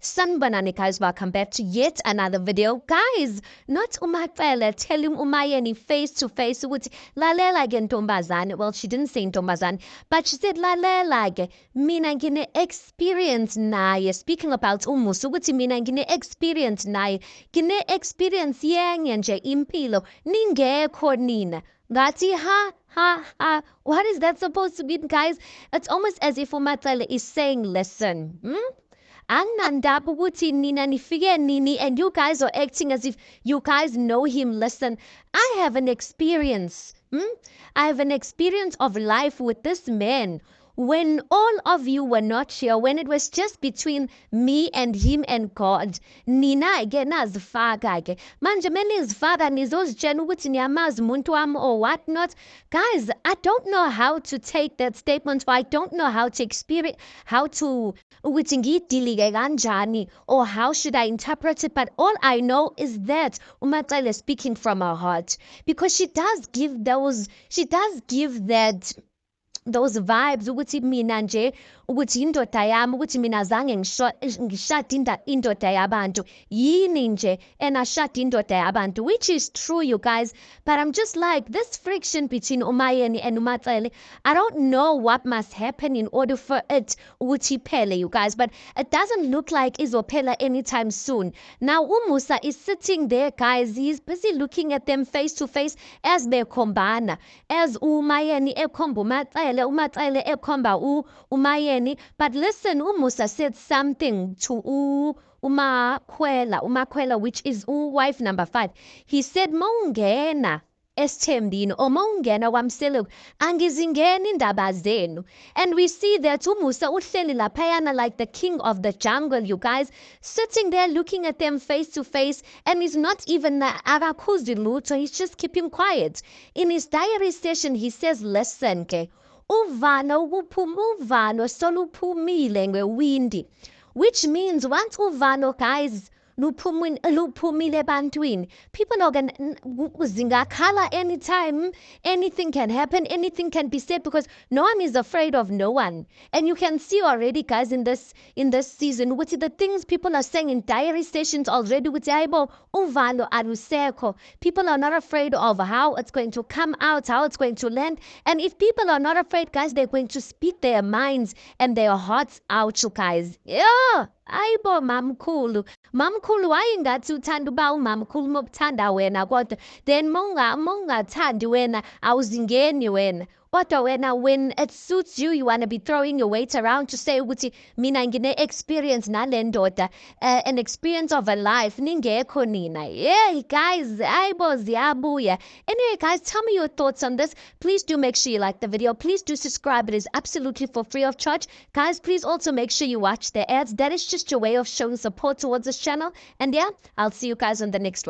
Sanibonani guys, welcome back to yet another video. Guys, not uMaxele telling uMayeni face to face ukuthi lalela ke ntombazane. Well, she didn't say ntombazane, but she said lalela ke mina ngine experience naye. Speaking about uMusa ukuthi mina ngine experience naye. Ngine experience yenye nje impilo ningekho nina. Ngathi ha. What is that supposed to mean, guys? It's almost as if uMaxele is saying, listen, Angnandaba ukuthi nina nifike nini and you guys are acting as if you guys know him. Listen, I have an experience. I have an experience of life with this man. When all of you were not here, when it was just between me and him and God, nina ke nazifaka ke. Manje menizifaka nizozitshela ukuthi niyamazi umuntu wami or what not. Guys, I don't know how to take that statement, or I don't know how to experience, how to ukuthi ngiyidilike kanjani, or how should I interpret it, but all I know is that uMaxele is speaking from her heart, because she does give those vibes ukuthi mina nje ukuthi indoda yami ukuthi mina zange ngishada indoda yabantu yini nje enashada indoda yabantu, which is true, you guys, but I'm just like this friction between uMayeni and uMaxele. I don't know what must happen in order for it ukuthi iphele, you guys, but it doesn't look like izophela anytime soon. Now uMusa is sitting there, guys, he's busy looking at them face to face as bekhombana, as uMayeni ekhomba uMaxele ekhomba uMayeni. But listen, uMusa said something to uMaxele, which is wife number 5. He said, Mongena esithembini or mawungena kwamselo angizingeni indaba zenu. And we see that uMusa uhleli laphayana like the king of the jungle, you guys, sitting there looking at them face to face, and he's not even akakhuzi lutho, he's just keeping quiet. In his diary session he says, listen ke uvalo soluphumile ngewindi, which means once uvalo, guys, luphumile ebantwini, people are gonna zingakhala anytime, anything can happen, anything can be said, because no one is afraid of no one. And you can see already, guys, in this season with the things people are saying in diary sessions already with uvalo alusekho. People are not afraid of how it's going to come out, how it's going to land. And if people are not afraid, guys, they're going to speak their minds and their hearts out, you guys. Yeah. Ayibo mamkhulu wayengathi uthanda uba umamkhulu mobuthanda wena, kodwa then mongathandi wena awuzingeni wena. Kodwa wena, when it suits you, you want to be throwing your weight around to say ukuthi mina ngine experience nale ndoda, an experience of a life ningekho nina. Yeah, guys, ayibo ziyabuya. Anyway, guys, tell me your thoughts on this. Please do make sure you like the video. Please do subscribe. It is absolutely for free of charge. Guys, please also make sure you watch the ads. That is just your way of showing support towards this channel. And yeah, I'll see you guys on the next one.